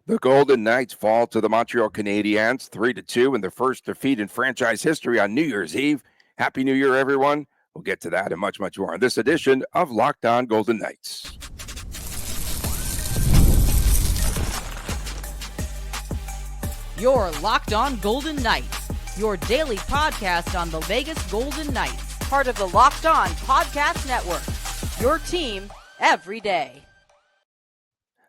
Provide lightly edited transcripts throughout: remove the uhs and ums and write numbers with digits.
The Golden Knights fall to the Montreal Canadiens 3-2 in their first defeat in franchise history on New Year's Eve. Happy New Year, everyone. We'll get to that and much, much more on this edition of Locked On Golden Knights. You're Locked On Golden Knights, your daily podcast on the Vegas Golden Knights, part of the Locked On Podcast Network, your team every day.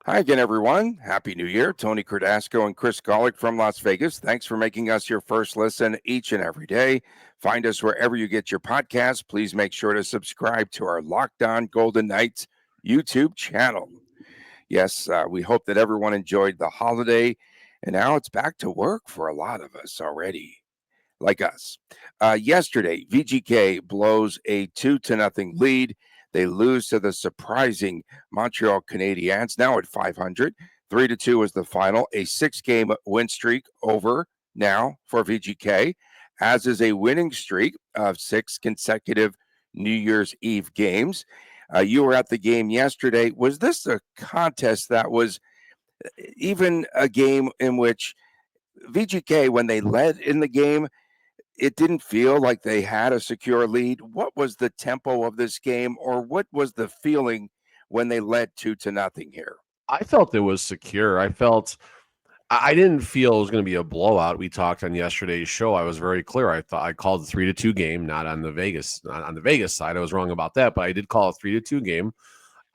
Hi again, everyone. Happy New Year. Tony Cardasco and Chris Golick from Las Vegas. Thanks for making us your first listen each and every day. Find us wherever you get your podcasts. Please make sure to subscribe to our Locked On Golden Knights YouTube channel. Yes, we hope that everyone enjoyed the holiday, and now it's back to work for a lot of us already, like us. Yesterday, VGK blows a 2-0 lead. They lose to the surprising Montreal Canadiens, now at 500. 3-2 is the final. A 6-game win streak over now for VGK, as is a winning streak of 6 consecutive New Year's Eve games. You were at the game yesterday. Was this a contest that was even a game in which VGK, when they led in the game, it didn't feel like they had a secure lead? What was the tempo of this game, or what was the feeling when they led 2-0 here? I felt it was secure. I didn't feel it was going to be a blowout. We talked on yesterday's show. I was very clear. I thought I called the 3-2 game, not on the Vegas side. I was wrong about that, but I did call a 3-2 game.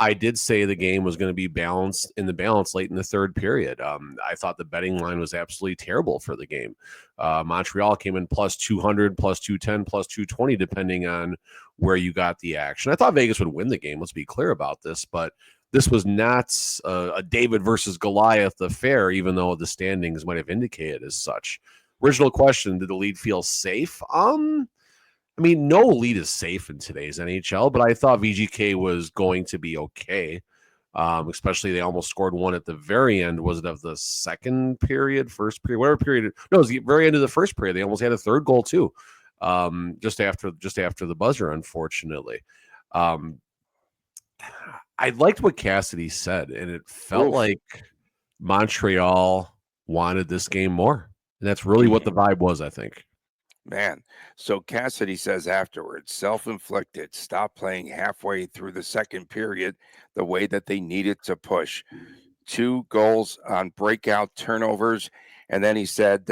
I did say the game was going to be balanced in the balance late in the third period. I thought the betting line was absolutely terrible for the game. Montreal came in plus 200, plus 210, plus 220, depending on where you got the action. I thought Vegas would win the game. Let's be clear about this, but this was not a David versus Goliath affair, even though the standings might have indicated as such. Original question, did the lead feel safe? I mean, no lead is safe in today's NHL, but I thought VGK was going to be okay. Especially they almost scored one at the very end. Was it of the second period, first period, whatever period? No, it was the very end of the first period. They almost had a third goal too, just after the buzzer, unfortunately. I liked what Cassidy said, and it felt like Montreal wanted this game more. And that's really what the vibe was, I think. Man, so Cassidy says afterwards, self-inflicted, stop playing halfway through the second period the way that they needed to push. 2 goals on breakout turnovers. And then he said,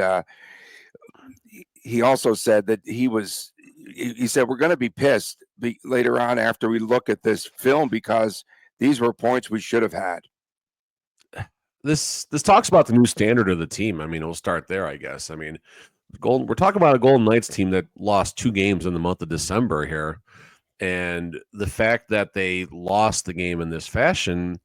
he also said that he said, we're going to be pissed later on after we look at this film because these were points we should have had. This talks about the new standard of the team. I mean, we'll start there, I guess. I mean, we're talking about a Golden Knights team that lost 2 games in the month of December here. And the fact that they lost the game in this fashion,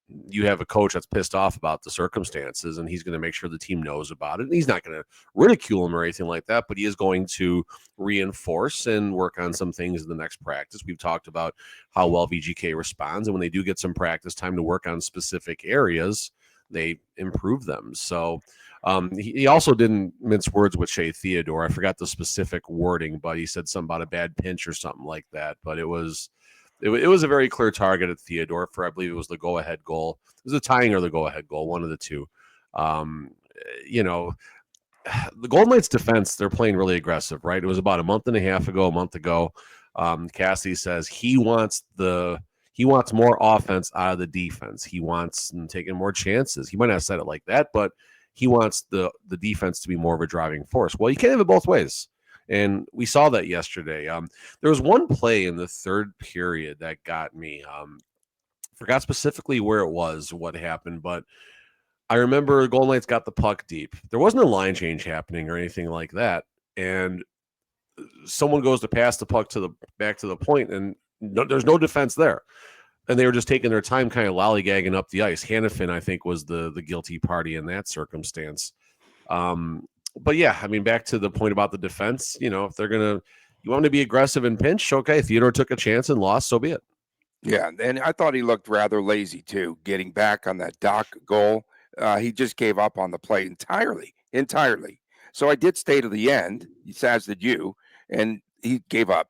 you have a coach that's pissed off about the circumstances, and he's going to make sure the team knows about it. And he's not going to ridicule them or anything like that, but he is going to reinforce and work on some things in the next practice. We've talked about how well VGK responds, and when they do get some practice time to work on specific areas, they improve them. So he also didn't mince words with Shay Theodore. I forgot the specific wording, but he said something about a bad pinch or something like that. But it was a very clear target at Theodore for, I believe it was the go-ahead goal. It was a tying or the go-ahead goal, one of the two. The Golden Knights defense, they're playing really aggressive, right? It was about a month ago. Cassidy says he wants more offense out of the defense. He wants them taking more chances. He might not have said it like that, but he wants the defense to be more of a driving force. Well, you can't have it both ways. And we saw that yesterday. There was one play in the third period that got me. Forgot specifically where it was, what happened, but I remember the Golden Knights got the puck deep. There wasn't a line change happening or anything like that. And someone goes to pass the puck back to the point, and there's no defense there. And they were just taking their time kind of lollygagging up the ice. Hannafin, I think, was the guilty party in that circumstance. But yeah, I mean, back to the point about the defense, if you want them to be aggressive and pinch, okay, Theodore took a chance and lost, so be it. Yeah, and I thought he looked rather lazy too, getting back on that Doc goal. He just gave up on the play entirely. So I did stay to the end, as did you, and he gave up.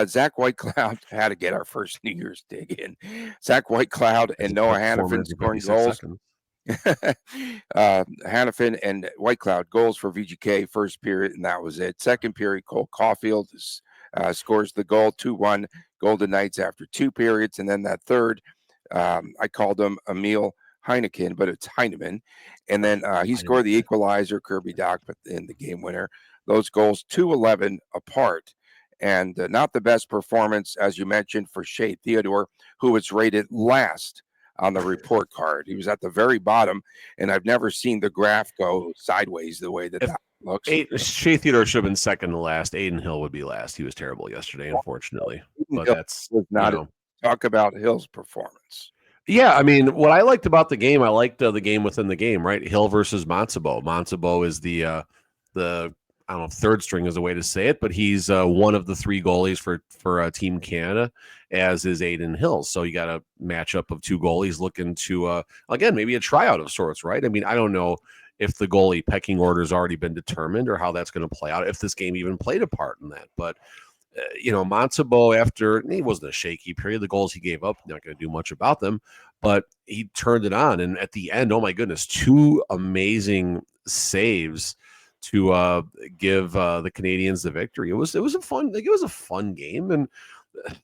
Zach Whitecloud had to get our first New Year's dig in. Zach Whitecloud and Noah Hannafin scoring goals. Hannafin and White Cloud goals for VGK first period, and that was it. Second period, Cole Caulfield scores the goal, 2-1 Golden Knights after 2 periods, and then that third, I called him Emil Heineken, but it's Heineman, and then he scored the equalizer, Kirby Dach, but in the game winner. Those goals 2-11 apart. And not the best performance, as you mentioned, for Shay Theodore, who was rated last on the report card. He was at the very bottom, and I've never seen the graph go sideways the way that looks. Shay Theodore should have been second to last. Aiden Hill would be last. He was terrible yesterday, unfortunately. But that's not talk about Hill's performance. Yeah, I mean, what I liked about the game, I liked the game within the game, right? Hill versus Montsebo. Montsebo is the I don't know if third string is a way to say it, but he's one of the 3 goalies for Team Canada, as is Aiden Hill. So you got a matchup of 2 goalies looking to, again, maybe a tryout of sorts, right? I mean, I don't know if the goalie pecking order has already been determined or how that's going to play out, if this game even played a part in that. But, Montsebo, after he wasn't a shaky period, the goals he gave up, not going to do much about them, but he turned it on. And at the end, oh my goodness, 2 amazing saves to give the Canadiens the victory. It was a fun game. And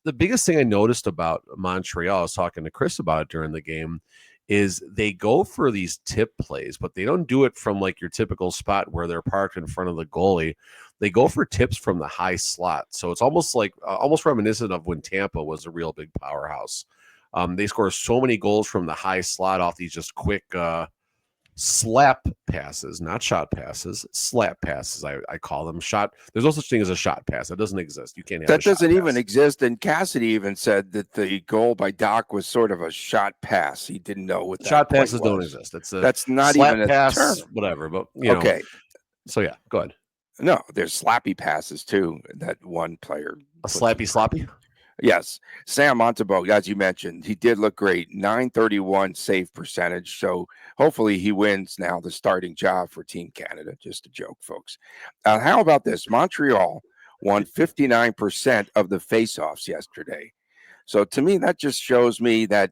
the biggest thing I noticed about Montreal, I was talking to Chris about it during the game, is they go for these tip plays, but they don't do it from like your typical spot where they're parked in front of the goalie. They go for tips from the high slot. So it's almost like almost reminiscent of when Tampa was a real big powerhouse. They score so many goals from the high slot off these just quick slap passes, not shot passes, slap passes. I call them shot. There's no such thing as a shot pass. That doesn't exist. You can't have that. Doesn't even exist. And Cassidy even said that the goal by Dach was sort of a shot pass. He didn't know what that shot passes was. Don't exist. That's not even a pass, term. Whatever. But okay. So yeah, go ahead. No, there's slappy passes too. That one player. A sloppy. Yes. Sam Montembeault, as you mentioned, he did look great. 931 save percentage. So hopefully he wins now the starting job for Team Canada. Just a joke, folks. How about this? Montreal won 59% of the faceoffs yesterday. So to me, that just shows me that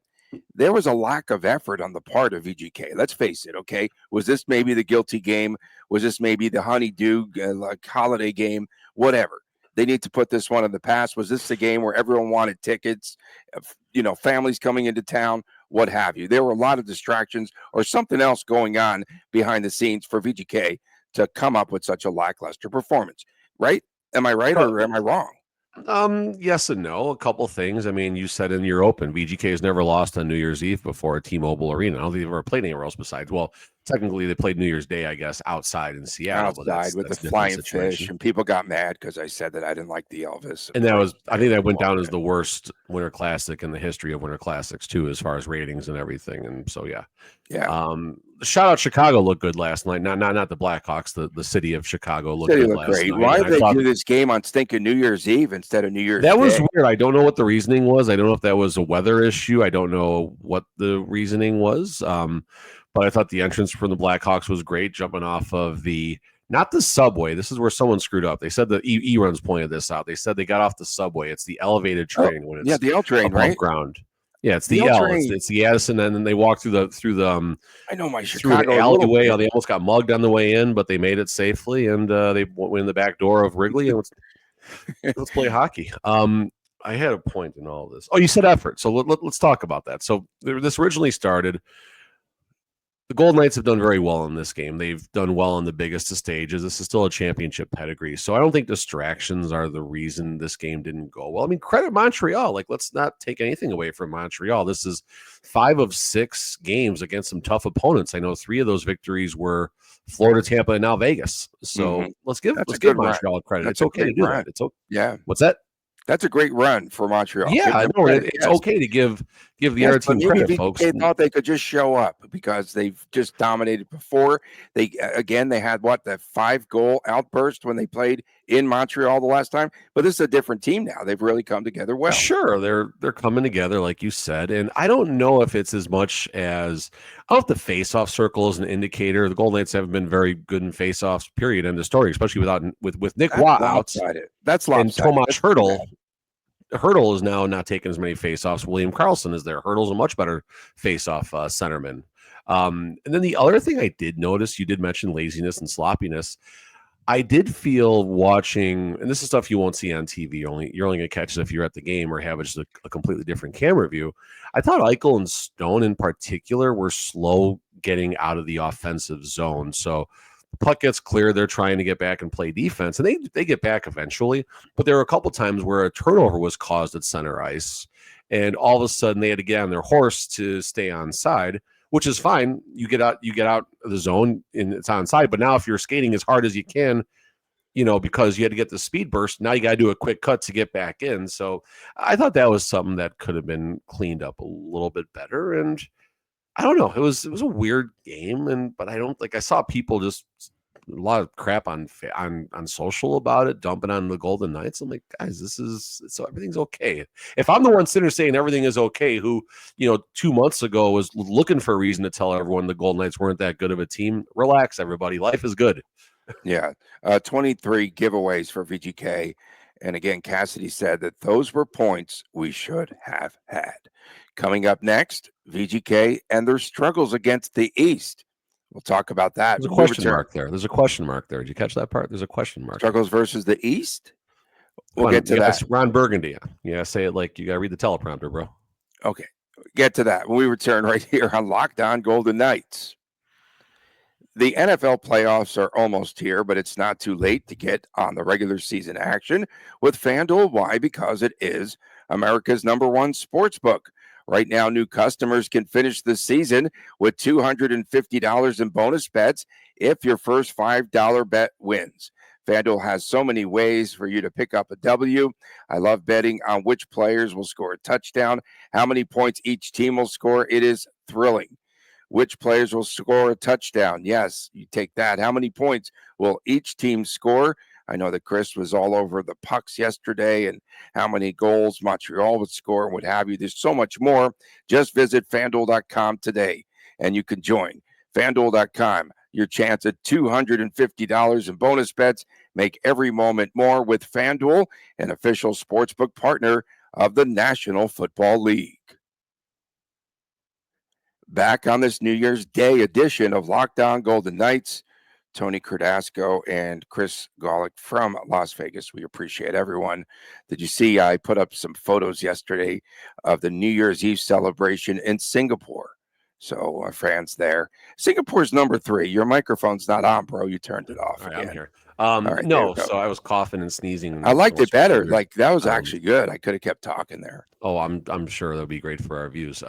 there was a lack of effort on the part of VGK. Let's face it, okay? Was this maybe the guilty game? Was this maybe the honeydew like holiday game? Whatever. They need to put this one in the past. Was this the game where everyone wanted tickets, families coming into town, what have you? There were a lot of distractions or something else going on behind the scenes for VGK to come up with such a lackluster performance, right? Am I right or am I wrong? Yes and no. A couple things. I mean, you said in your open, VGK has never lost on New Year's Eve before at T-Mobile Arena. I don't think they've ever played anywhere else besides. Well, technically, they played New Year's Day, I guess, outside in Seattle. Outside with the flying fish, and people got mad because I said that I didn't like the Elvis. And that was, I think, that went down as the worst Winter Classic in the history of Winter Classics too, as far as ratings and everything. And so, yeah. Shout out Chicago looked good last night. Not the Blackhawks. The city of Chicago looked good last great. night. Why did they do this game on stinking New Year's Eve instead of New Year's Day? That was weird. I don't know what the reasoning was. I don't know if that was a weather issue. I don't know what the reasoning was. But I thought the entrance from the Blackhawks was great, jumping off of not the subway. This is where someone screwed up. They said the E-Runs pointed this out. They said they got off the subway. It's the elevated train when it's the L train, right? Ground. Yeah, it's the L. It's the Addison, and then they walk through the I know my Chicago through the alleyway. They almost got mugged on the way in, but they made it safely, and they went in the back door of Wrigley. And let's play hockey. I had a point in all of this. Oh, you said effort, so let's talk about that. So this originally started. The Golden Knights have done very well in this game. They've done well on the biggest of stages. This is still a championship pedigree. So I don't think distractions are the reason this game didn't go well. I mean, credit Montreal. Like, let's not take anything away from Montreal. This is 5 of 6 games against some tough opponents. I know 3 of those victories were Florida, Tampa, and now Vegas. So let's give Montreal credit. It's okay to do that. It's okay. Yeah. What's that? That's a great run for Montreal. Yeah, I know. It's okay to give the other team credit, folks. They thought they could just show up because they've just dominated before. They had the 5-goal outburst when they played in Montreal the last time. But this is a different team now. They've really come together well. Sure, they're coming together, like you said. And I don't know if it's as much as the face-off circle is an indicator. The Golden Knights haven't been very good in face-offs. Period. End of story. Especially with Nick Watt out. That's lopsided. And Tomas Hertl is now not taking as many faceoffs. William Karlsson is there. Hertl's a much better faceoff centerman. And then the other thing I did notice, you did mention laziness and sloppiness. I did feel watching, and this is stuff you won't see on TV. You're only going to catch it if you're at the game or have just a completely different camera view. I thought Eichel and Stone in particular were slow getting out of the offensive zone. So the puck gets clear, they're trying to get back and play defense, and they get back eventually. But there were a couple times where a turnover was caused at center ice, and all of a sudden they had to get on their horse to stay on side, which is fine. You get out of the zone and it's on side. But now if you're skating as hard as you can, because you had to get the speed burst, now you got to do a quick cut to get back in. So I thought that was something that could have been cleaned up a little bit better. And I don't know, it was a weird game. But I saw people just a lot of crap on social about it, dumping on the Golden Knights. I'm like, guys, so everything's okay. If I'm the one sitting there saying everything is okay, who 2 months ago was looking for a reason to tell everyone the Golden Knights weren't that good of a team, relax, everybody. Life is good. Yeah, 23 giveaways for VGK, and again, Cassidy said that those were points we should have had. Coming up next, VGK and their struggles against the East. We'll talk about that. There's a question mark there. There's a question mark there. Did you catch that part? There's a question mark. Struggles versus the East? We'll get to that. Ron Burgundy. Yeah, say it like you got to read the teleprompter, bro. Okay, get to that when we return right here on Locked On Golden Knights. The NFL playoffs are almost here, but it's not too late to get on the regular season action with FanDuel. Why? Because it is America's #1 sports book. Right now, new customers can finish the season with $250 in bonus bets if your first $5 bet wins. FanDuel has so many ways for you to pick up a W. I love betting on which players will score a touchdown, how many points each team will score. It is thrilling. Which players will score a touchdown? Yes, you take that. How many points will each team score? I know that Chris was all over the pucks yesterday and how many goals Montreal would score and what have you. There's so much more. Just visit FanDuel.com today and you can join. FanDuel.com, your chance at $250 in bonus bets. Make every moment more with FanDuel, an official sportsbook partner of the National Football League. Back on this New Year's Day edition of Locked On Golden Knights, Tony Cardasco and Chris Golick from Las Vegas. We appreciate everyone. Did you see I put up some photos yesterday of the New Year's Eve celebration in Singapore? So our fans there. Singapore's #3. Your microphone's not on, bro. You turned it off. All right, again. I'm here. Right, no, so I was coughing and sneezing. I liked it better. Like that was actually good. I could have kept talking there. Oh, I'm sure that'll be great for our views.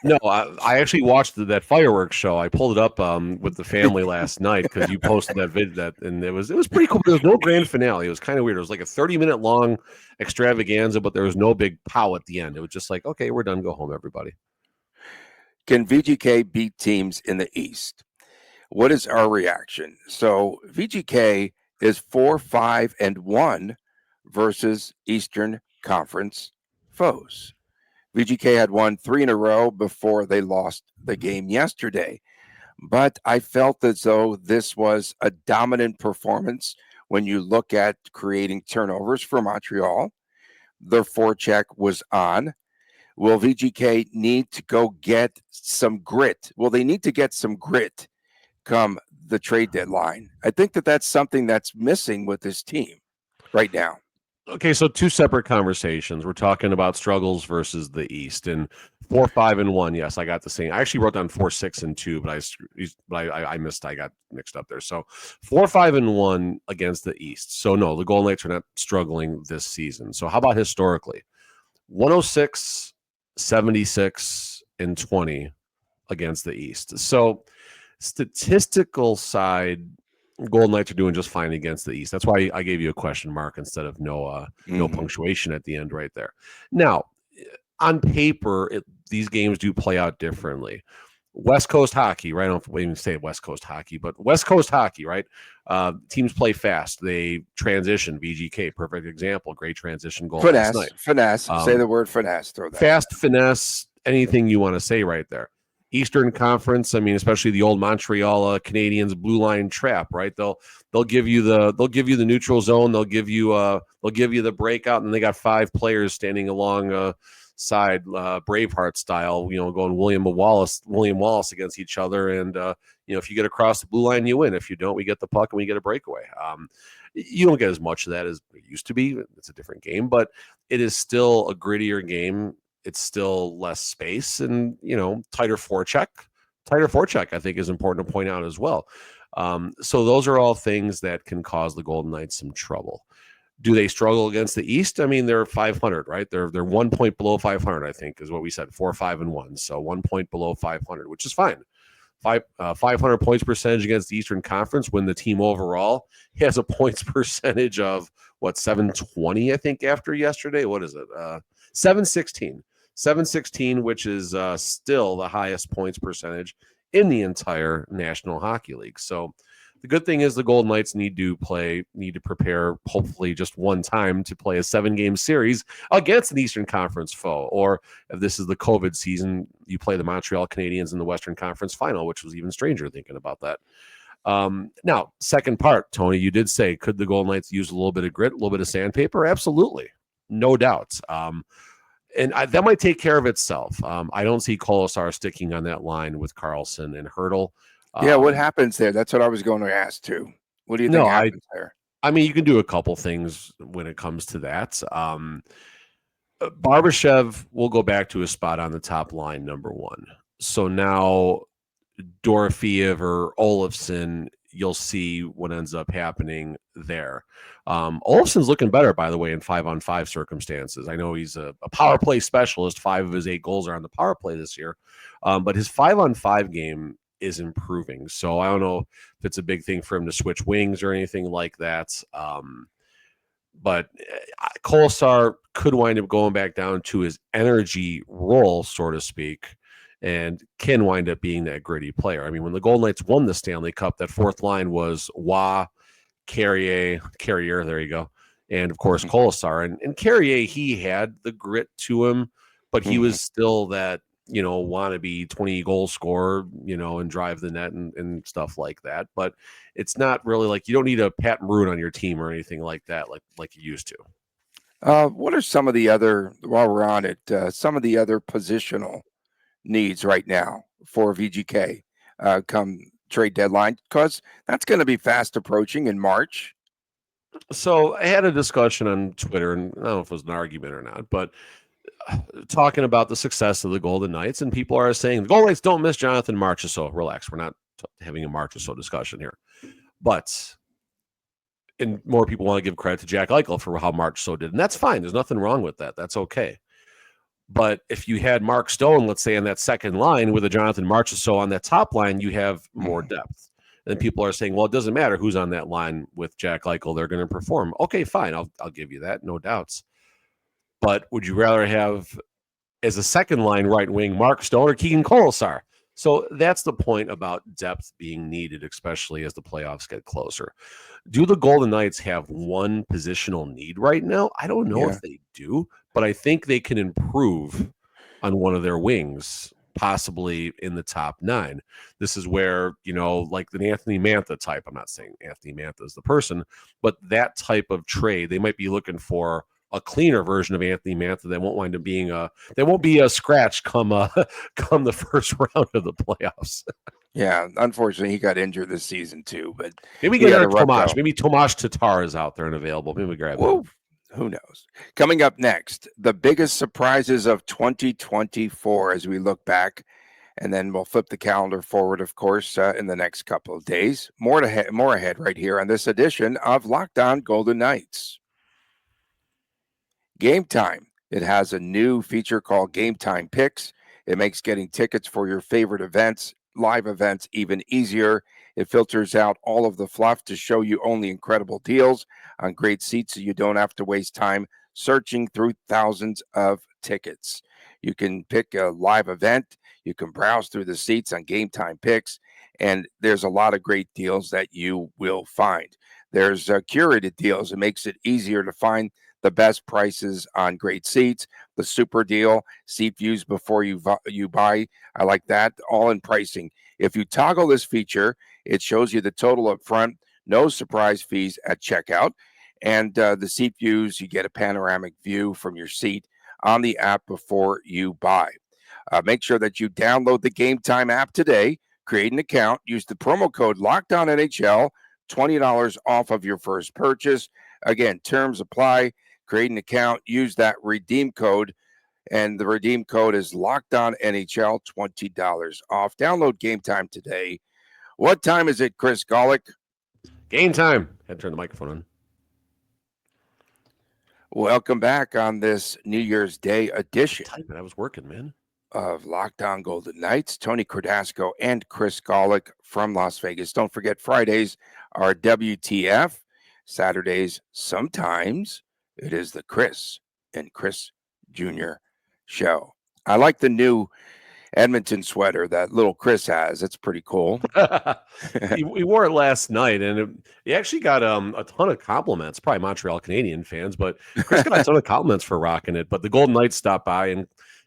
No, I actually watched that fireworks show. I pulled it up with the family last night because you posted that video, and it was pretty cool. There was no grand finale. It was kind of weird. It was like a 30-minute long extravaganza, but there was no big pow at the end. It was just like, okay, we're done. Go home, everybody. Can VGK beat teams in the East? What is our reaction? So VGK is 4-5-1 versus Eastern Conference foes. VGK had won 3 in a row before they lost the game yesterday. But I felt as though this was a dominant performance when you look at creating turnovers for Montreal. Their forecheck was on. Will VGK need to go get some grit? Will they need to get some grit come the trade deadline? I think that's something that's missing with this team right now. Okay, so 2 separate conversations. We're talking about struggles versus the East, and 4-5-1. Yes, I got the same. I actually wrote down 4-6-2, but I missed. I got mixed up there. So 4-5-1 against the East. So no, the Golden Knights are not struggling this season. So how about historically? 106, 76, and 20 against the East. So statistical side, Golden Knights are doing just fine against the East. That's why I gave you a question mark instead of no punctuation at the end right there. Now, on paper, these games do play out differently. West Coast hockey, right? I don't even say West Coast hockey, but West Coast hockey, right? Teams play fast. They transition. VGK, perfect example. Great transition goal last night. Finesse. Say the word finesse. Throw that. Fast, finesse, anything you want to say right there. Eastern Conference, I mean, especially the old Montreal Canadiens blue line trap, right? They'll give you the neutral zone. They'll give you the breakout, and they got 5 players standing along side, Braveheart style, going William Wallace against each other. And, if you get across the blue line, you win. If you don't, we get the puck and we get a breakaway. You don't get as much of that as it used to be. It's a different game, but it is still a grittier game. It's still less space and, tighter forecheck. Tighter forecheck, I think, is important to point out as well. So those are all things that can cause the Golden Knights some trouble. Do they struggle against the East? I mean, they're 500, right? They're 1 point below 500, I think, is what we said, 4-5-1. So 1 point below 500, which is fine. 500 points percentage against the Eastern Conference when the team overall has a points percentage of 720, I think, after yesterday. What is it? 716, which is still the highest points percentage in the entire National Hockey League. So the good thing is the Golden Knights need to prepare, hopefully just one time, to play a 7-game series against an Eastern Conference foe. Or if this is the COVID season, you play the Montreal Canadiens in the Western Conference final, which was even stranger thinking about that. Now, second part, Tony, you did say, could the Golden Knights use a little bit of grit, a little bit of sandpaper? Absolutely. No doubt. And that might take care of itself. I don't see Kolesar sticking on that line with Carlson and Hurdle. Yeah, what happens there? That's what I was going to ask too. What do you think happens there? I mean, you can do a couple things when it comes to that. Barbashev will go back to his spot on the top line, number one. So now Dorofeev or Olofsson, you'll see what ends up happening there. Olofsson's looking better, by the way, in 5-on-5 circumstances. I know he's a power play specialist. 5 of his 8 goals are on the power play this year. But his 5-on-5 game is improving. So I don't know if it's a big thing for him to switch wings or anything like that. But Kolesar could wind up going back down to his energy role, so to speak, and can wind up being that gritty player. I mean, when the Golden Knights won the Stanley Cup, that fourth line was Waugh, Carrier, there you go, and of course Kolesar. And Carrier, he had the grit to him, but he was still that, wannabe 20-goal scorer, and drive the net and stuff like that. But it's not really like, you don't need a Pat Maroon on your team or anything like that, like you used to. What are some of the other, while we're on it, some of the other positional needs right now for VGK come trade deadline? Because that's going to be fast approaching in March. So I had a discussion on Twitter, and I don't know if it was an argument or not, but talking about the success of the Golden Knights, and people are saying the Golden Knights don't miss Jonathan Marchessault. Relax, we're not having a Marchessault discussion here, and more people want to give credit to Jack Eichel for how Marchessault did, and that's fine. There's nothing wrong with that. That's okay. But if you had Mark Stone, let's say, on that second line with a Jonathan Marchessault on that top line, you have more depth. And people are saying, well, it doesn't matter who's on that line with Jack Eichel. They're going to perform. Okay, fine. I'll give you that. No doubts. But would you rather have, as a second line right wing, Mark Stone or Keegan Kolesar? So that's the point about depth being needed, especially as the playoffs get closer. Do the Golden Knights have one positional need right now? I don't know if they do, but I think they can improve on one of their wings, possibly in the top 9. This is where, like the Anthony Mantha type, I'm not saying Anthony Mantha is the person, but that type of trade, they might be looking for a cleaner version of Anthony Mantha that won't wind up being won't be a scratch come the first round of the playoffs. Yeah, unfortunately, he got injured this season too. But maybe get Tomas. Maybe Tomas Tatar is out there and available. Maybe we grab him. Who knows? Coming up next, the biggest surprises of 2024 as we look back, and then we'll flip the calendar forward, of course, in the next couple of days. More ahead right here on this edition of Locked On Golden Knights. Gametime. It has a new feature called Gametime Picks. It makes getting tickets for your favorite events, live events, even easier. It filters out all of the fluff to show you only incredible deals on great seats so you don't have to waste time searching through thousands of tickets. You can pick a live event. You can browse through the seats on Gametime Picks, and there's a lot of great deals that you will find. There's curated deals. It makes it easier to find the best prices on great seats. The super deal, seat views before you buy. I like that. All in pricing. If you toggle this feature, it shows you the total up front, no surprise fees at checkout. And the seat views, you get a panoramic view from your seat on the app before you buy. Make sure that you download the Gametime app today, create an account, use the promo code LOCKEDONNHL, $20 off of your first purchase. Again, terms apply. Create an account, use that redeem code, and the redeem code is LOCKEDONNHL, $20 off. Download Gametime today. What time is it, Chris Golick? Game time. Had to turn the microphone on. Welcome back on this New Year's Day edition I was working, man. of Locked On Golden Knights. Tony Cardasco and Chris Golick from Las Vegas. Don't forget, Fridays are WTF. Saturdays, sometimes it is the Chris and Chris Jr. show. I like the new Edmonton sweater that little Chris has. It's pretty cool. We wore it last night, and it actually got a ton of compliments. Probably Montreal Canadiens fans, but Chris got a ton of compliments for rocking it. But the Golden Knights stopped by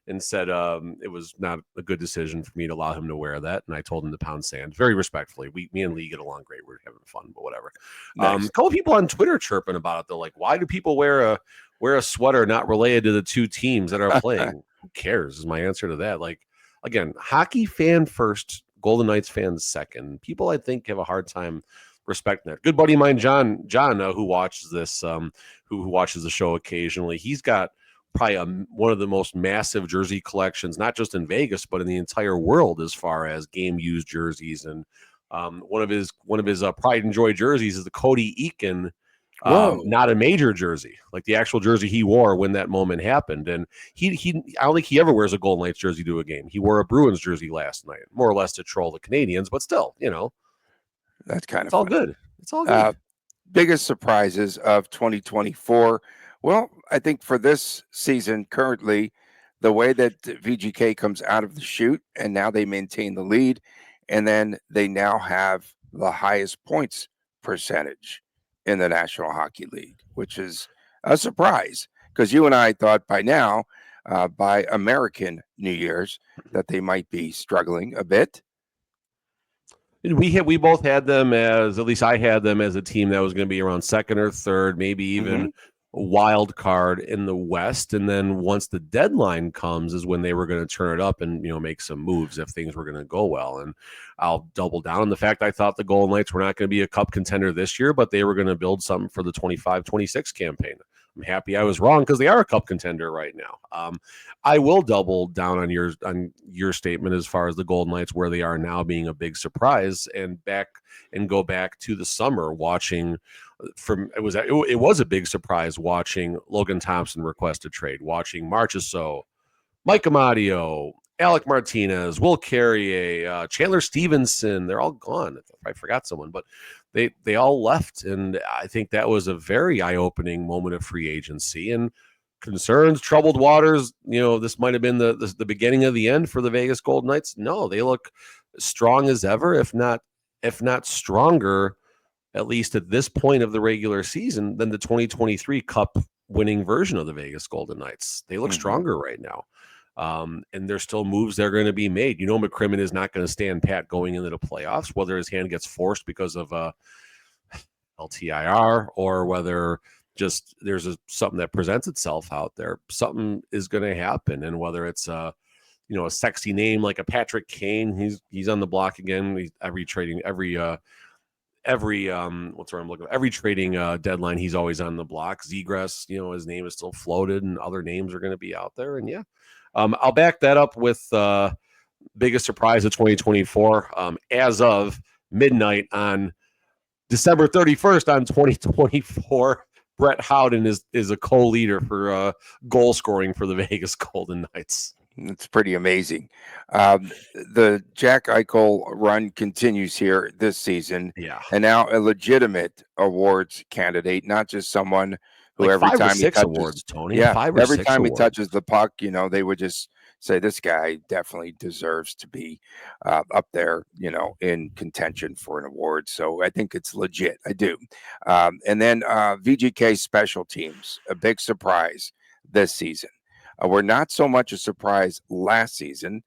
and said it was not a good decision for me to allow him to wear that, and I told him to pound sand very respectfully. Me and Lee get along great. We're having fun, but whatever. Nice. A couple people on Twitter chirping about it. They're like, "Why do people wear a sweater not related to the two teams that are playing?" Who cares? Is my answer to that. Like, again, hockey fan first, Golden Knights fans second. People, I think, have a hard time respecting that. Good buddy of mine, John, who watches this, who watches the show occasionally. He's got probably one of the most massive jersey collections, not just in Vegas, but in the entire world, as far as game used jerseys. And one of his pride and joy jerseys is the Cody Eakin. Not a major jersey, like the actual jersey he wore when that moment happened. And he I don't think he ever wears a Golden Knights jersey to a game. He wore a Bruins jersey last night, more or less to troll the Canadiens, but still, That's kind of it's all good. It's all good. Biggest surprises of 2024. Well, I think for this season currently, the way that VGK comes out of the chute and now they maintain the lead, and then they now have the highest points percentage in the National Hockey League, which is a surprise because you and I thought by now, by American New Year's, that they might be struggling a bit. We both had them at least I had them as a team that was going to be around second or third, maybe even a wild card in the West. And then once the deadline comes is when they were going to turn it up and, make some moves if things were going to go well. And I'll double down on the fact I thought the Golden Knights were not going to be a cup contender this year, but they were going to build something for the 25-26 campaign. I'm happy I was wrong because they are a cup contender right now. I will double down on your statement as far as the Golden Knights, where they are now being a big surprise, and go back to the summer watching. It was a big surprise watching Logan Thompson request a trade, watching Marchessault, Mike Amadio, Alec Martinez, Will Carrier, Chandler Stevenson. They're all gone. I forgot someone, but they all left, and I think that was a very eye-opening moment of free agency and concerns, troubled waters. This might have been the beginning of the end for the Vegas Golden Knights. No, they look strong as ever, if not stronger, at least at this point of the regular season, than the 2023 Cup winning version of the Vegas Golden Knights. They look stronger right now. And there's still moves that are going to be made. McCrimmon is not going to stand pat going into the playoffs, whether his hand gets forced because of LTIR or whether just there's something that presents itself out there. Something is going to happen, and whether it's a sexy name like a Patrick Kane, he's on the block again. Every trading deadline, he's always on the block. Zegras, his name is still floated, and other names are going to be out there. And I'll back that up with biggest surprise of 2024. As of midnight on December 31st on 2024, Brett Howden is a co-leader for goal scoring for the Vegas Golden Knights. It's pretty amazing. The Jack Eichel run continues here this season. Yeah. And now a legitimate awards candidate, not just someone who every time he touches awards, Tony. Yeah, every time he touches the puck, they would just say this guy definitely deserves to be up there, in contention for an award. So I think it's legit. I do. And then VGK special teams, a big surprise this season. We're not so much a surprise last season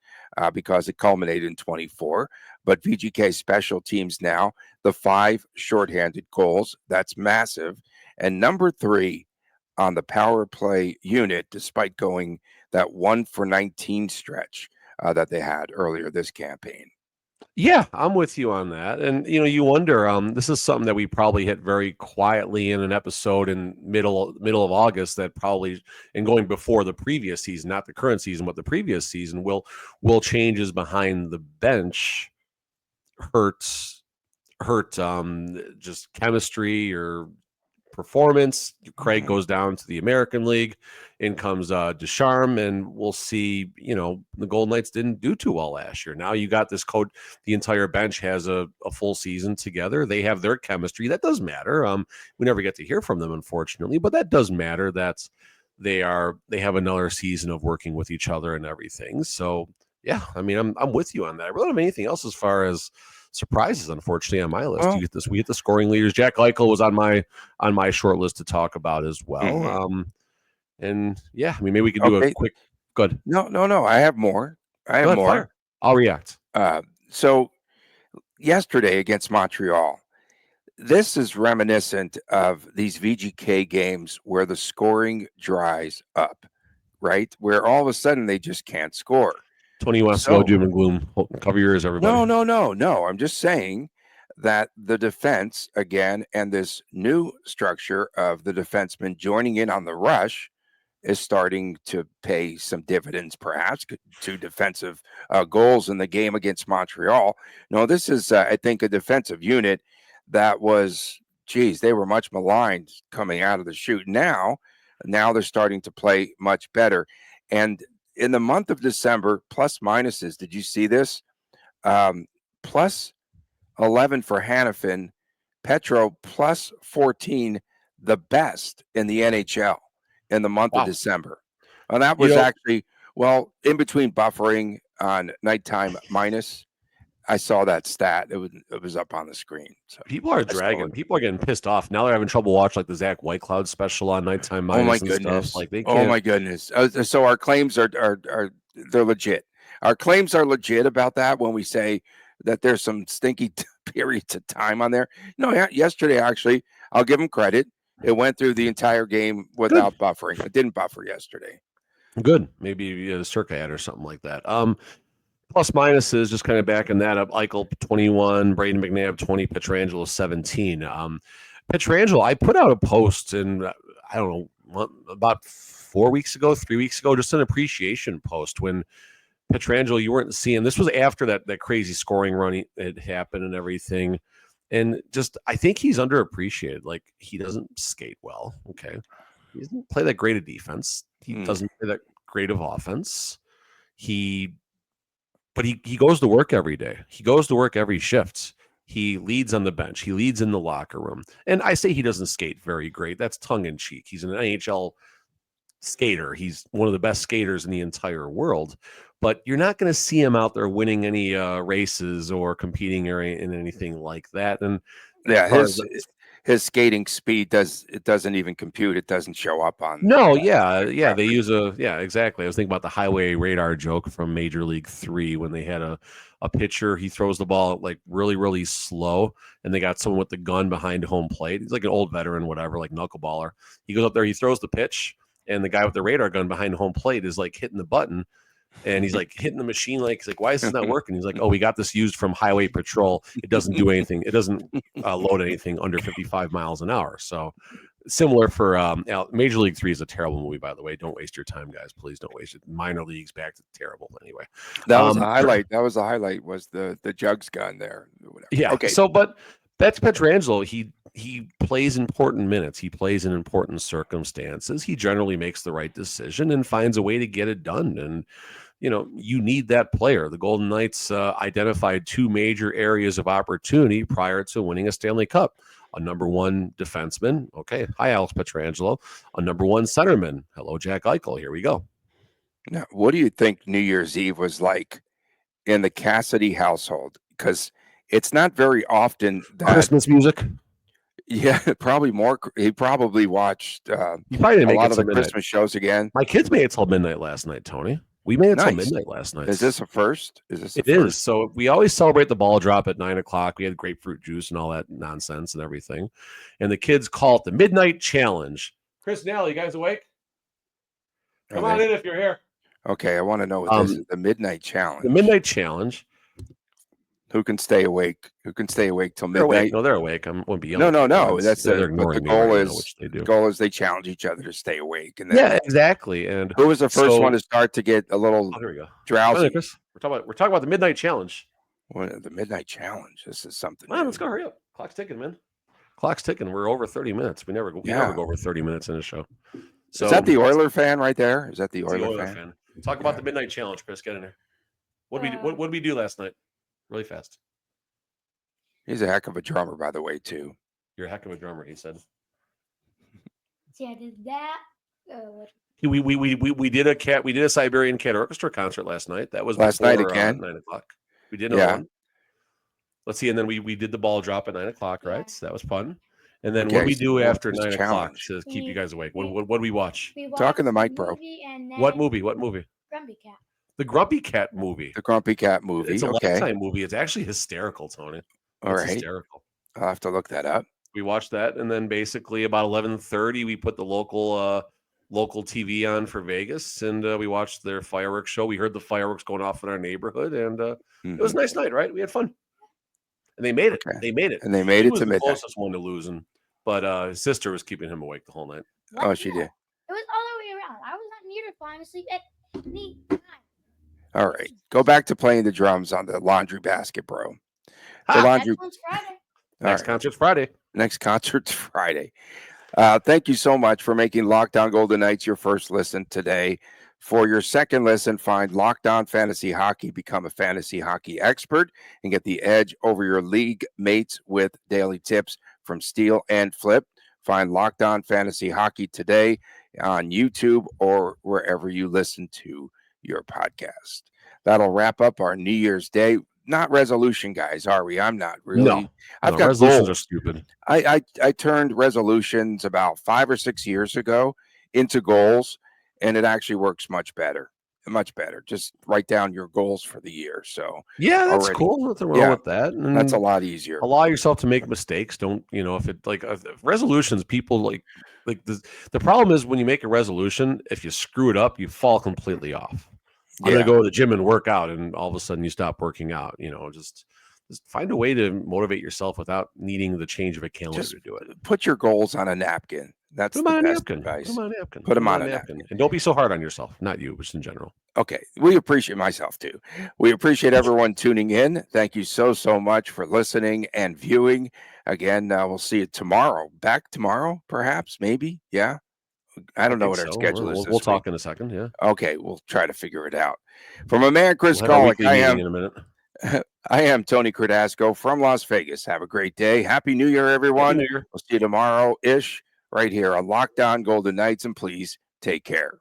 because it culminated in 24, but VGK special teams now, the 5 shorthanded goals, that's massive. And number 3 on the power play unit, despite going that 1 for 19 stretch that they had earlier this campaign. Yeah, I'm with you on that. And you wonder, this is something that we probably hit very quietly in an episode in middle of August that probably, and going before the previous season, not the current season, but the previous season, will changes behind the bench hurt just chemistry or performance. Craig goes down to the American League, in comes Ducharme, and we'll see, the Golden Knights didn't do too well last year. Now you got this code, the entire bench has a full season together. They have their chemistry. That does matter. We never get to hear from them, unfortunately, but that does matter. They have another season of working with each other and everything. So yeah, I mean, I'm with you on that. I really don't have anything else as far as surprises, unfortunately, on my list. Well, We get the scoring leaders. Jack Eichel was on my short list to talk about as well. And yeah, I mean, maybe we could do a quick. Good. No. I have more. Fire. I'll react. So yesterday against Montreal, this is reminiscent of these VGK games where the scoring dries up, right? Where all of a sudden they just can't score. Tony West, no doom and gloom. Cover your ears, everybody. No. I'm just saying that the defense, again, and this new structure of the defenseman joining in on the rush is starting to pay some dividends, perhaps, to defensive goals in the game against Montreal. No, this is, I think, a defensive unit that was, they were much maligned coming out of the chute. Now they're starting to play much better. And in the month of December, plus minuses, did you see this? Plus 11 for Hanifin, Petro plus 14, the best in the NHL in the month of December. And that was actually, in between buffering on nighttime minus, I saw that stat. It was up on the screen. So people are dragging. People are getting pissed off. Now they're having trouble watching like the Zach Whitecloud special on nighttime minus. Oh my and goodness! Stuff. Like they can't. Oh my goodness! So our claims are they're legit. Our claims are legit about that when we say that there's some stinky periods of time on there. No, yesterday actually, I'll give them credit. It went through the entire game without buffering. It didn't buffer yesterday. Good. Maybe a circa ad or something like that. Plus minuses, just kind of backing that up. Eichel 21, Braden McNabb 20, Petrangelo 17. Petrangelo, I put out a post in, I don't know, about 3 weeks ago, just an appreciation post when Petrangelo, you weren't seeing, this was after that crazy scoring run had happened and everything. And just, I think he's underappreciated. Like, he doesn't skate well. Okay. He doesn't play that great of defense. He doesn't play that great of offense. But he goes to work every day. He goes to work every shift. He leads on the bench. He leads in the locker room. And I say he doesn't skate very great. That's tongue in cheek. He's an NHL skater. He's one of the best skaters in the entire world. But you're not going to see him out there winning any races or competing or in anything like that. And yeah, his skating speed doesn't even compute. It doesn't show up on. They use exactly. I was thinking about the highway radar joke from Major League 3 when they had a pitcher. He throws the ball like really, really slow, and they got someone with the gun behind home plate. He's like an old veteran, whatever, like knuckleballer. He goes up there, he throws the pitch, and the guy with the radar gun behind home plate is like hitting the button. And he's like hitting the machine, he's like, why is this not working? He's like, oh, we got this used from Highway Patrol. It doesn't do anything. It doesn't load anything under 55 miles an hour. So similar for Major League 3 is a terrible movie, by the way. Don't waste your time, guys. Please don't waste it. Minor leagues back to terrible anyway. That was a highlight. That was the highlight, was the jugs gun there. Whatever. Yeah. Okay. So, but that's Petrangelo. He plays important minutes. He plays in important circumstances. He generally makes the right decision and finds a way to get it done. And you need that player. The Golden Knights identified 2 major areas of opportunity prior to winning a Stanley Cup. A number 1 defenseman. Okay. Hi, Alex Petrangelo. A number 1 centerman. Hello, Jack Eichel. Here we go. Now, what do you think New Year's Eve was like in the Cassidy household? Because it's not very often that Christmas music. Yeah, probably more. He probably watched a lot of the Christmas shows again. My kids made it till midnight last night, Tony. We made it till midnight last night. Is this a first? It is. So we always celebrate the ball drop at 9:00. We had grapefruit juice and all that nonsense and everything. And the kids call it the Midnight Challenge. Chris Nell, you guys awake? Come Are on they? in if you're here. Okay, I want to know what this is. The Midnight Challenge. The Midnight Challenge. Who can stay awake? Who can stay awake till They're awake. midnight? No, they're awake. I won't be yelling. No. That's they're but ignoring the me goal right is now, which they do. the goal is they challenge each other to stay awake. And then Yeah, exactly. And who was the first one to start to get a little here we go. drowsy? Chris. We're talking about the Midnight Challenge. The Midnight Challenge. This is something. Come on, let's go. Hurry up. Clock's ticking, man. Clock's ticking. We're over 30 minutes. We never go over 30 minutes in a show. So is that the Oiler fan right there? Is that the Oiler fan? Talk about the Midnight Challenge, Chris. Get in there. What did we do last night? Really fast. He's a heck of a drummer, by the way, too. You're a heck of a drummer, he said. See, I did that. We did a Siberian Cat Orchestra concert last night. That was last night again. 9:00. We did another one. Let's see, and then we did the ball drop at 9:00, right? So that was fun. And then what we do after 9:00 to keep you guys awake? What do we watch? Talking the mic, bro. What movie? Grumpy Cat. The Grumpy Cat movie. The Grumpy Cat movie. It's a Lifetime movie. It's actually hysterical, Tony. All right. Hysterical. I'll have to look that up. We watched that, and then basically about 11:30, we put the local TV on for Vegas, and we watched their fireworks show. We heard the fireworks going off in our neighborhood, and it was a nice night, right? We had fun, and they made it. Okay. They made it, and they made it to midnight. The closest one to losing, but his sister was keeping him awake the whole night. What? Oh, she did. It was all the way around. I was not near to falling asleep at any time. All right, go back to playing the drums on the laundry basket, bro. Laundry. Next Friday. Next concert's Friday. Next concert's Friday. Thank you so much for making Locked On Golden Knights your first listen today. For your second listen, find Locked On Fantasy Hockey, become a fantasy hockey expert, and get the edge over your league mates with daily tips from Steal and Flip. Find Locked On Fantasy Hockey today on YouTube or wherever you listen to your podcast. That'll wrap up our New Year's Day. Not resolution guys, are we? I'm not really. No, I've got resolutions goals. Are stupid. I turned resolutions about 5 or 6 years ago into goals, and it actually works much better. Just write down your goals for the year. So yeah, that's cool. Nothing wrong with that. And that's a lot easier. Allow yourself to make mistakes. Don't if it resolutions, people like the problem is when you make a resolution, if you screw it up, you fall completely off. I'm going to go to the gym and work out, and all of a sudden you stop working out. Just find a way to motivate yourself without needing the change of a calendar to do it. Put your goals on a napkin. That's the best advice. Put them on a napkin. Put them on a napkin. And don't be so hard on yourself. Not you, just in general. Okay. We appreciate myself too. We appreciate everyone tuning in. Thank you so much for listening and viewing. Again, we'll see you tomorrow. Back tomorrow, perhaps, maybe. Yeah. I don't know what our schedule is. We'll talk in a second. Yeah. Okay. We'll try to figure it out. For my man, Chris Golick, I am Tony Cardasco from Las Vegas. Have a great day. Happy New Year, everyone. We'll see you tomorrow-ish right here on Locked On Golden Knights, and please take care.